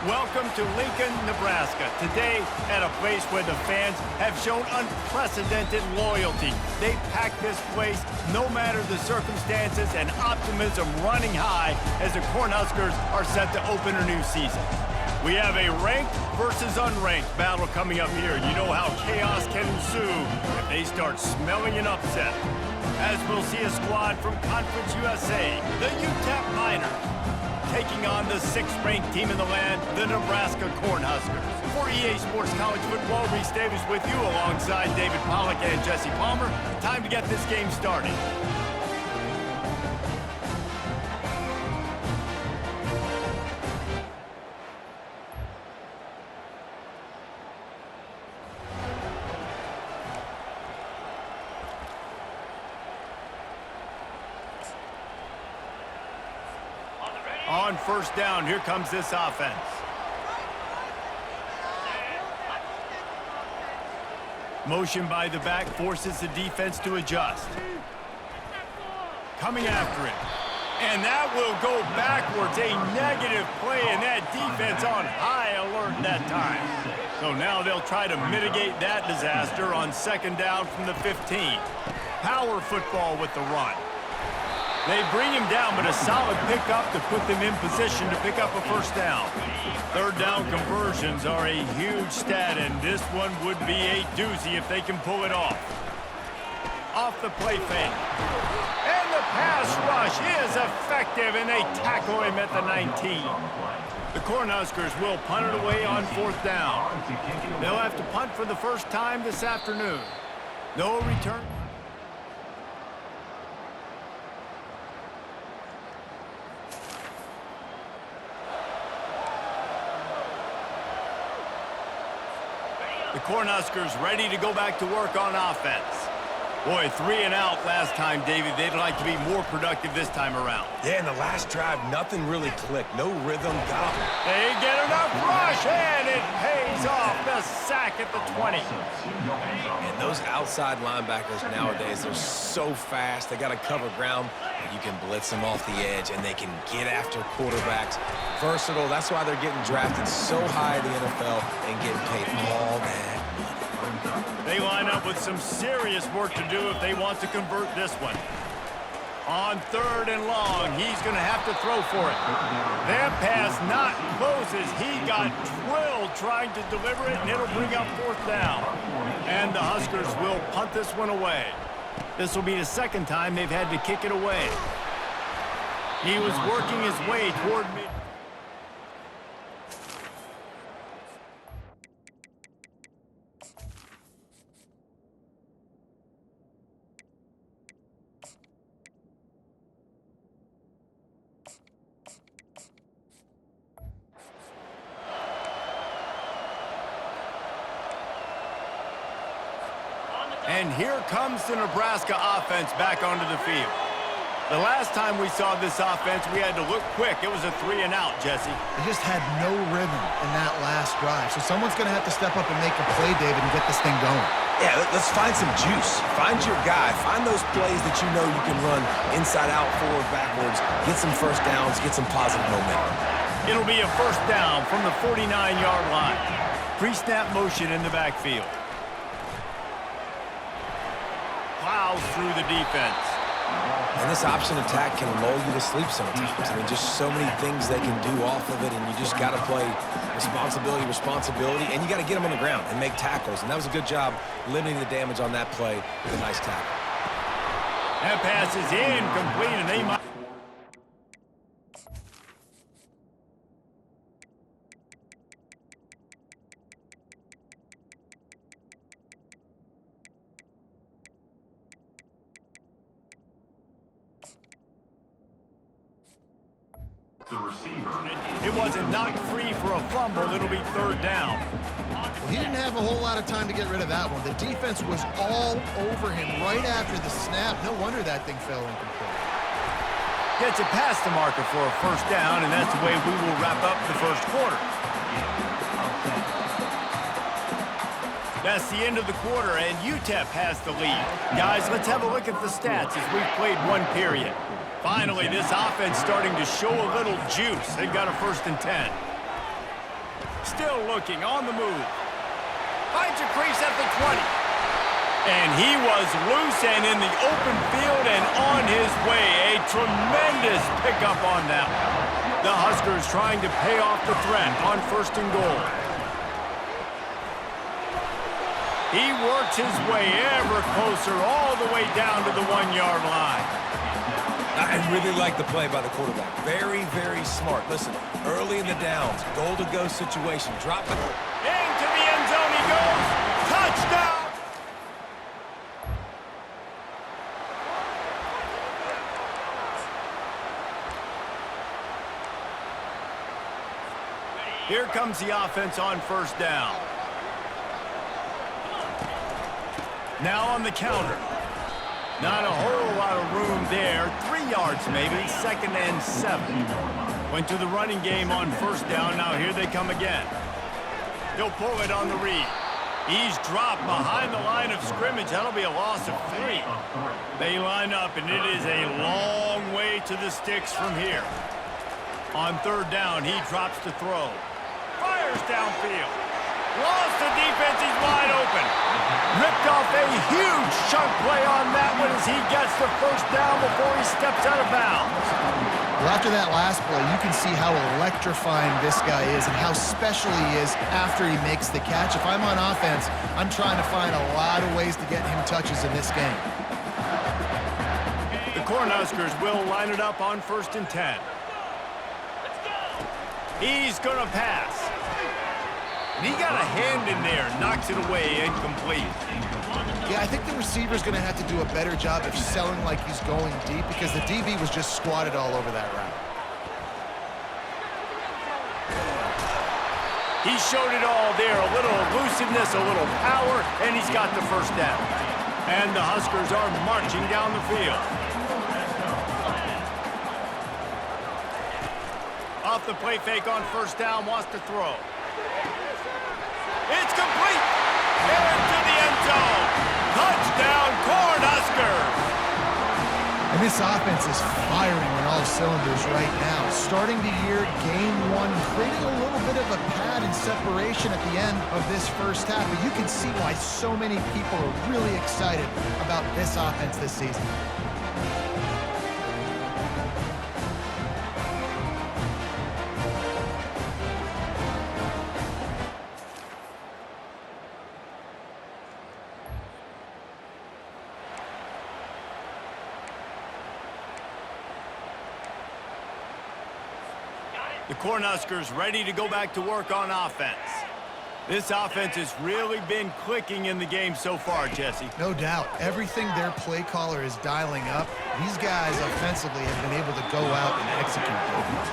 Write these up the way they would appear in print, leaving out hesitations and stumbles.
Welcome to Lincoln, Nebraska. Today, at a place where the fans have shown unprecedented loyalty. They pack this place no matter the circumstances, and optimism running high as the Cornhuskers are set to open a new season. We have a ranked versus unranked battle coming up here. You know how chaos can ensue if they start smelling an upset. As we'll see a squad from Conference USA, the UTEP Miners, taking on the 6th-ranked team in the land, the Nebraska Cornhuskers. For EA Sports College Football, Reese Davis with you alongside David Pollack and Jesse Palmer. Time to get this game started. On first down, here comes this offense. Motion by the back forces the defense to adjust. Coming after it. And that will go backwards. A negative play, and that defense on high alert that time. So now they'll try to mitigate that disaster on second down from the 15. Power football with the run. They bring him down, but a solid pickup to put them in position to pick up a first down. Third down conversions are a huge stat, and this one would be a doozy if they can pull it off. Off the play fake. And the pass rush is effective, and they tackle him at the 19. The Cornhuskers will punt it away on fourth down. They'll have to punt for the first time this afternoon. No return. The Cornhuskers ready to go back to work on offense. Boy, 3 and out last time, David. They'd like to be more productive this time around. Yeah, in the last drive, nothing really clicked. No rhythm, got them. They get enough rush, and it pays off. The sack at the 20. And those outside linebackers nowadays, they're so fast. They got to cover ground. You can blitz them off the edge, and they can get after quarterbacks. Versatile. That's why they're getting drafted so high in the NFL and getting paid all that money. They line up with some serious work to do if they want to convert this one. On third and long, he's going to have to throw for it. That pass not closes. He got drilled trying to deliver it, and it'll bring up fourth down. And the Huskers will punt this one away. This will be the second time they've had to kick it away. He was working his way toward mid. And here comes the Nebraska offense back onto the field. The last time we saw this offense, we had to look quick. It was a 3 and out, Jesse. They just had no rhythm in that last drive. So someone's going to have to step up and make a play, David, and get this thing going. Yeah, let's find some juice. Find your guy. Find those plays that you know you can run inside out, forward, backwards. Get some first downs. Get some positive momentum. It'll be a first down from the 49-yard line. Pre-snap motion in the backfield. Plows through the defense. And this option attack can lull you to sleep sometimes. I mean, just so many things they can do off of it, and you just got to play responsibility, and you got to get them on the ground and make tackles. And that was a good job limiting the damage on that play with a nice tackle. That pass is incomplete, and they might... It wasn't knocked free for a fumble. It'll be third down. Well, he didn't have a whole lot of time to get rid of that one. The defense was all over him right after the snap. No wonder that thing fell incomplete. Gets it past the marker for a first down, and that's the way we will wrap up the first quarter. That's the end of the quarter, and UTEP has the lead. Guys, let's have a look at the stats as we've played one period. Finally, this offense starting to show a little juice. They've got a 1st and 10. Still looking on the move. Finds a crease at the 20. And he was loose and in the open field and on his way. A tremendous pickup on that one. The Huskers trying to pay off the threat on 1st and goal. He works his way ever closer all the way down to the 1-yard line. I really like the play by the quarterback. Very, very smart. Listen, early in the downs, goal-to-go situation. Drop it. Into the end zone he goes. Touchdown! Here comes the offense on 1st down. Now on the counter. Not a whole lot of room there. 3 yards maybe, 2nd and 7. Went to the running game on 1st down. Now here they come again. He'll pull it on the read. He's dropped behind the line of scrimmage. That'll be a loss of 3. They line up, and it is a long way to the sticks from here. On 3rd down, he drops to throw. Fires downfield. Lost the defense. He's wide open. Ripped off a huge chunk play on that one as he gets the 1st down before he steps out of bounds. Well, after that last play, you can see how electrifying this guy is and how special he is after he makes the catch. If I'm on offense, I'm trying to find a lot of ways to get him touches in this game. The Cornhuskers will line it up on 1st and 10. He's going to pass. And he got a hand in there, knocks it away, incomplete. Yeah, I think the receiver's going to have to do a better job of selling like he's going deep because the DB was just squatted all over that route. He showed it all there, a little elusiveness, a little power, and he's got the 1st down. And the Huskers are marching down the field. Off the play fake on 1st down, wants to throw. It's complete. Into the end zone. Touchdown, Cornhuskers. And this offense is firing on all cylinders right now. Starting the year, game 1, creating a little bit of a pad and separation at the end of this 1st half. But you can see why so many people are really excited about this offense this season. The Cornhuskers ready to go back to work on offense. This offense has really been clicking in the game so far, Jesse. No doubt. Everything their play caller is dialing up, these guys offensively have been able to go out and execute.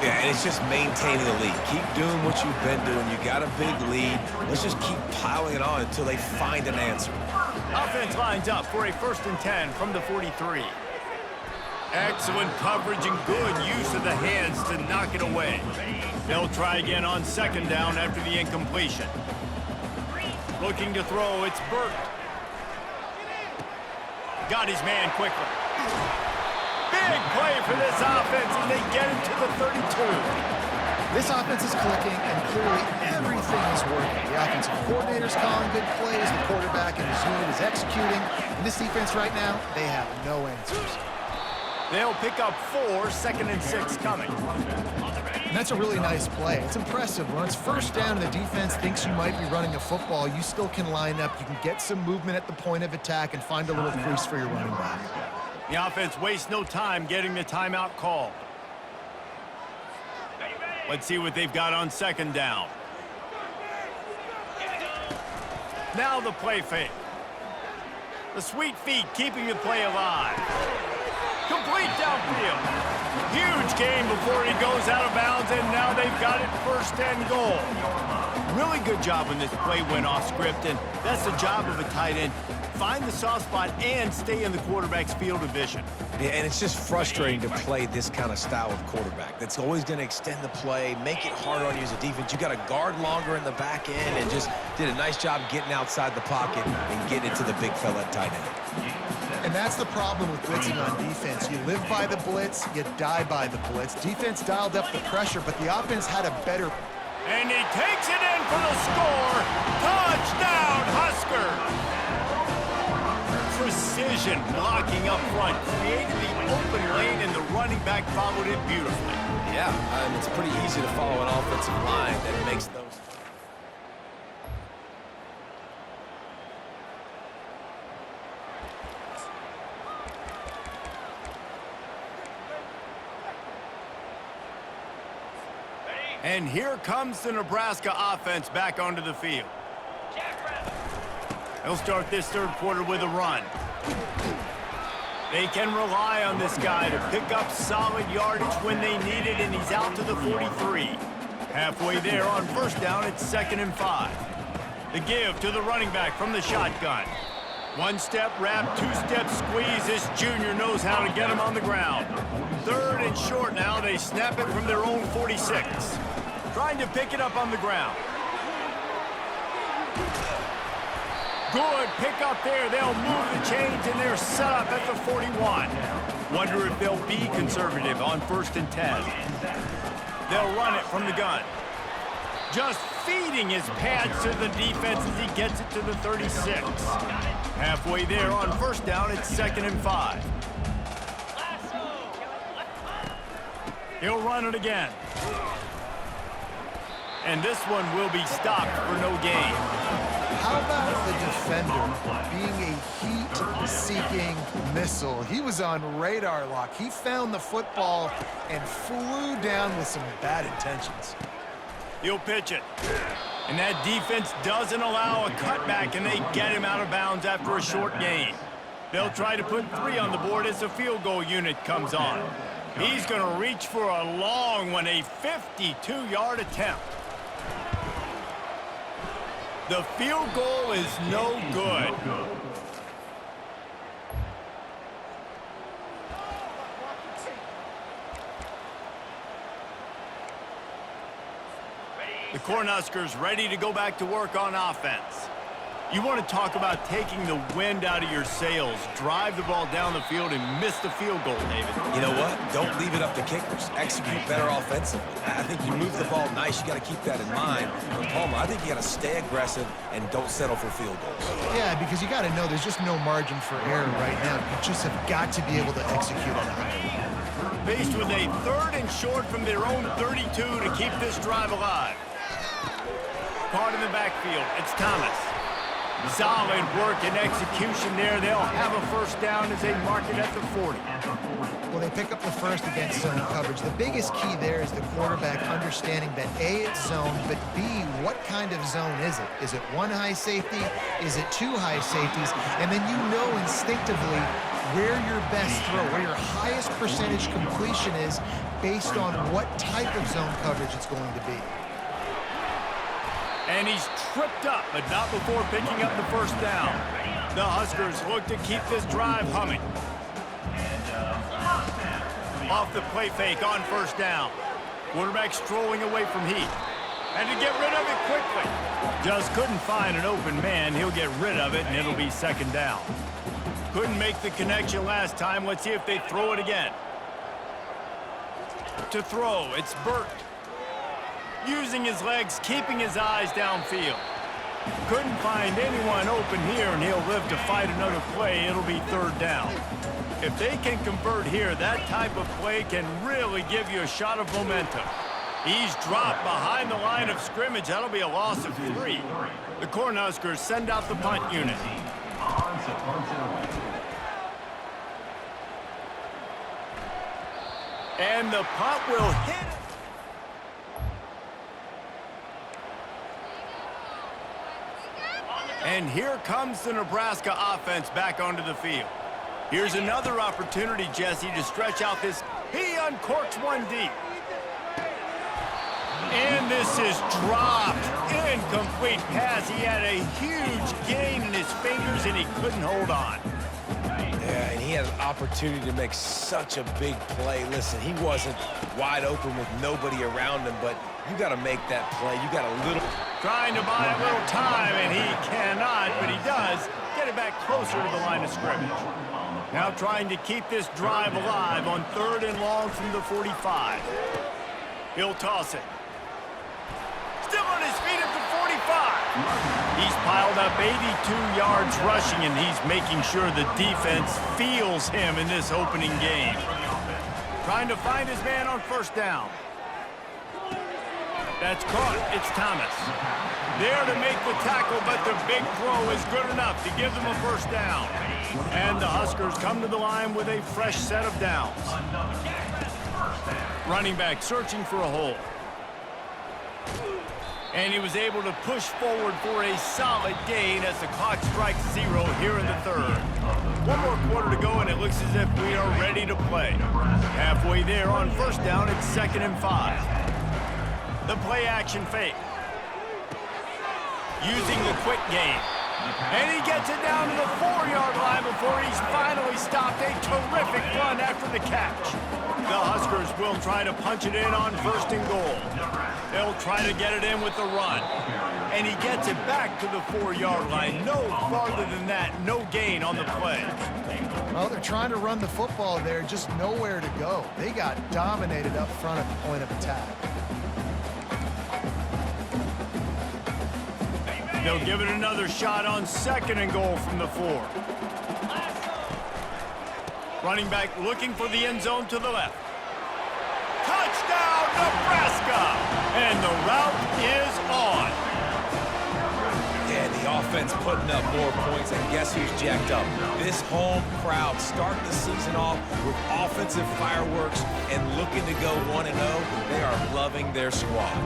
Yeah, and it's just maintaining the lead. Keep doing what you've been doing. You got a big lead. Let's just keep piling it on until they find an answer. Offense lines up for a 1st and 10 from the 43. Excellent coverage and good use of the hands to knock it away. They'll try again on 2nd down after the incompletion. Looking to throw, it's Burt. Got his man quickly. Big play for this offense as they get it to the 32. This offense is clicking, and clearly everything is working. The offensive coordinator's calling good plays, the quarterback and his unit is executing. And this defense right now, they have no answers. They'll pick up 4, 2nd and 6 coming. And that's a really nice play. It's impressive. When it's 1st down and the defense thinks you might be running a football, you still can line up. You can get some movement at the point of attack and find a little crease for your running back. The offense wastes no time getting the timeout called. Let's see what they've got on 2nd down. Now the play fake. The sweet feet keeping the play alive. Complete downfield. Huge gain before he goes out of bounds, and now they've got it 1st and goal. Really good job when this play went off script, and that's the job of a tight end. Find the soft spot and stay in the quarterback's field of vision. Yeah, and it's just frustrating to play this kind of style of quarterback. That's always going to extend the play, make it harder on you as a defense. You got to guard longer in the back end, and just did a nice job getting outside the pocket and getting it to the big fella at tight end. And that's the problem with blitzing on defense. You live by the blitz, you die by the blitz. Defense dialed up the pressure, but the offense had a better And he takes it in for the score. Touchdown, Huskers! Precision blocking up front created the open lane, and the running back followed it beautifully. Yeah, it's pretty easy to follow an offensive line that makes those. And here comes the Nebraska offense back onto the field. They'll start this third quarter with a run. They can rely on this guy to pick up solid yardage when they need it, and he's out to the 43. Halfway there on first down, it's 2nd and 5. The give to the running back from the shotgun. One-step wrap, two-step squeeze. This junior knows how to get him on the ground. 3rd and short now. They snap it from their own 46. Trying to pick it up on the ground. Good pick up there. They'll move the chains, and they're set up at the 41. Wonder if they'll be conservative on 1st and 10. They'll run it from the gun. Just feeding his pads to the defense as he gets it to the 36. Halfway there on first down, it's 2nd and 5. He'll run it again. And this one will be stopped for no gain. How about the defender being a heat-seeking missile? He was on radar lock. He found the football and flew down with some bad intentions. He'll pitch it. And that defense doesn't allow a cutback, and they get him out of bounds after a short gain. They'll try to put 3 on the board as the field goal unit comes on. He's going to reach for a long one, a 52-yard attempt. The field goal is no good. The Cornhuskers ready to go back to work on offense. You want to talk about taking the wind out of your sails. Drive the ball down the field and miss the field goal, David. You know what? Don't leave it up to kickers. Execute better offensively. I think you move the ball nice. You got to keep that in mind. But Palmer, I think you got to stay aggressive and don't settle for field goals. Yeah, because you got to know there's just no margin for error right now. You just have got to be able to execute at a high level. Faced with a 3rd and short from their own 32 to keep this drive alive. Caught in the backfield. It's Thomas. Solid work and execution there. They'll have a first down as they mark it at the 40. Well, they pick up the first against zone coverage. The biggest key there is the quarterback understanding that A, it's zone, but B, what kind of zone is it? Is it 1 high safety? Is it 2 high safeties? And then you know instinctively where your best throw, where your highest percentage completion is based on what type of zone coverage it's going to be. And he's tripped up, but not before picking up the first down. The Huskers look to keep this drive humming. Off the play fake on first down. Quarterback strolling away from Heath. And to get rid of it quickly. Just couldn't find an open man. He'll get rid of it, and it'll be 2nd down. Couldn't make the connection last time. Let's see if they throw it again. To throw, it's Burt. Using his legs, keeping his eyes downfield. Couldn't find anyone open here, and he'll live to fight another play. It'll be 3rd down. If they can convert here, that type of play can really give you a shot of momentum. He's dropped behind the line of scrimmage. That'll be a loss of 3. The Cornhuskers send out the punt unit. And the punt will hit. And here comes the Nebraska offense back onto the field. Here's another opportunity, Jesse, to stretch out this. He uncorks one deep. And this is dropped. Incomplete pass. He had a huge gain in his fingers, and he couldn't hold on. Yeah, and he had an opportunity to make such a big play. Listen, he wasn't wide open with nobody around him, but you got to make that play. You got a little... Trying to buy a little time, and he cannot, but he does get it back closer to the line of scrimmage. Now trying to keep this drive alive on 3rd and long from the 45. He'll toss it. He's piled up 82 yards rushing, and he's making sure the defense feels him in this opening game. Trying to find his man on first down. That's caught. It's Thomas. There to make the tackle, but the big throw is good enough to give them a first down. And the Huskers come to the line with a fresh set of downs. Running back searching for a hole. And he was able to push forward for a solid gain as the clock strikes 0 here in the third. One more quarter to go, and it looks as if we are ready to play. Halfway there on first down, it's 2nd and 5. The play action fake. Using the quick game. And he gets it down to the 4-yard line before he's finally stopped. A terrific run after the catch. The Huskers will try to punch it in on 1st and goal. They'll try to get it in with the run. And he gets it back to the 4-yard line. No farther than that. No gain on the play. Well, they're trying to run the football there. Just nowhere to go. They got dominated up front at the point of attack. They'll give it another shot on 2nd and goal from the 4. Running back looking for the end zone to the left. Touchdown, Nebraska! And the route is on. Yeah, the offense putting up more points, and guess who's jacked up? This home crowd starting the season off with offensive fireworks and looking to go 1-0. They are loving their squad.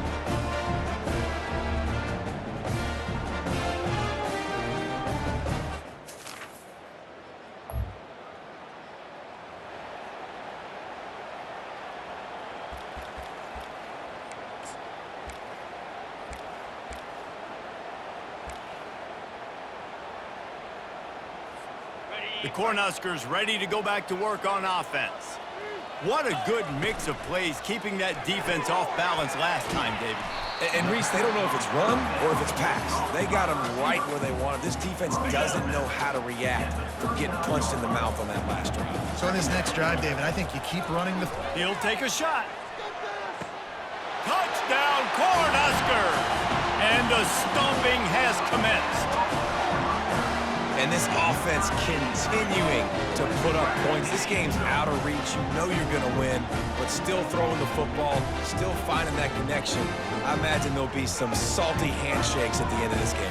The Cornhuskers ready to go back to work on offense. What a good mix of plays, keeping that defense off balance last time, David. And Reese, they don't know if it's run or if it's pass. They got them right where they want it. This defense doesn't know how to react from getting punched in the mouth on that last drive. So in this next drive, David, I think you keep running the... He'll take a shot. Touchdown, Cornhuskers! And the stomping has commenced. And this offense continuing to put up points. This game's out of reach. You know you're going to win, but still throwing the football, still finding that connection. I imagine there'll be some salty handshakes at the end of this game.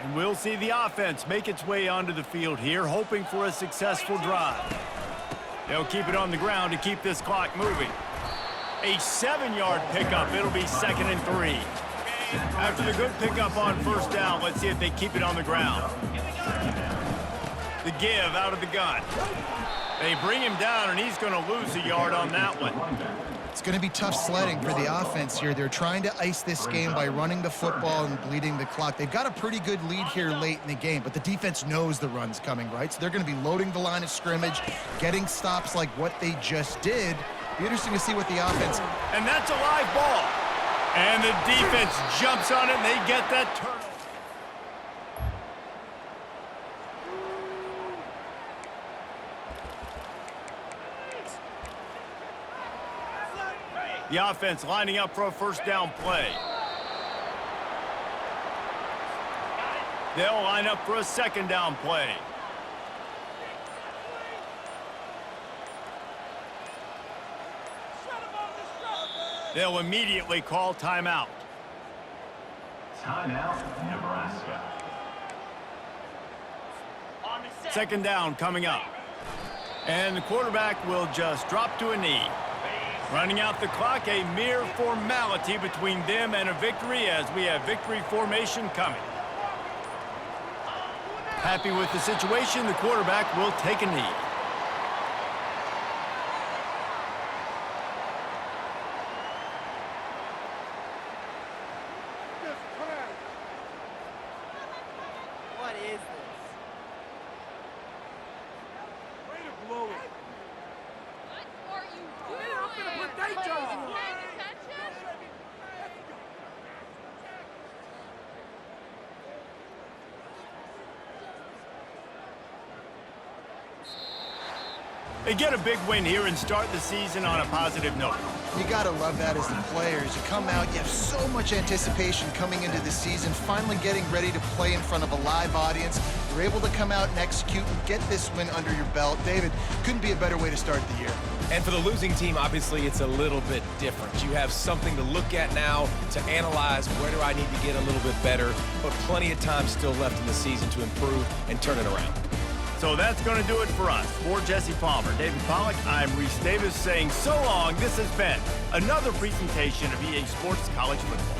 And we'll see the offense make its way onto the field here, hoping for a successful drive. They'll keep it on the ground to keep this clock moving. A 7-yard pickup. It'll be 2nd and 3. After the good pickup on first down, let's see if they keep it on the ground. The give out of the gun. They bring him down, and he's going to lose a yard on that one. It's going to be tough sledding for the offense here. They're trying to ice this game by running the football and bleeding the clock. They've got a pretty good lead here late in the game, but the defense knows the run's coming, right? So they're going to be loading the line of scrimmage, getting stops like what they just did. Be interesting to see what the offense... And that's a live ball. And the defense jumps on it, and they get that turnover. The offense lining up for a first down play. They'll line up for a 2nd down play. They'll immediately call timeout. Timeout, Nebraska. 2nd down coming up. And the quarterback will just drop to a knee. Running out the clock, a mere formality between them and a victory as we have victory formation coming. Happy with the situation, the quarterback will take a knee. What is this? Way to blow it. What are you doing? I'm gonna put that jersey on. They get a big win here and start the season on a positive note. You gotta love that as the players. You come out, you have so much anticipation coming into the season, finally getting ready to play in front of a live audience. You're able to come out and execute and get this win under your belt. David, couldn't be a better way to start the year. And for the losing team, obviously, it's a little bit different. You have something to look at now, to analyze where do I need to get a little bit better, but plenty of time still left in the season to improve and turn it around. So that's going to do it for us. For Jesse Palmer, David Pollack, I'm Reese Davis saying so long. This has been another presentation of EA Sports College Football.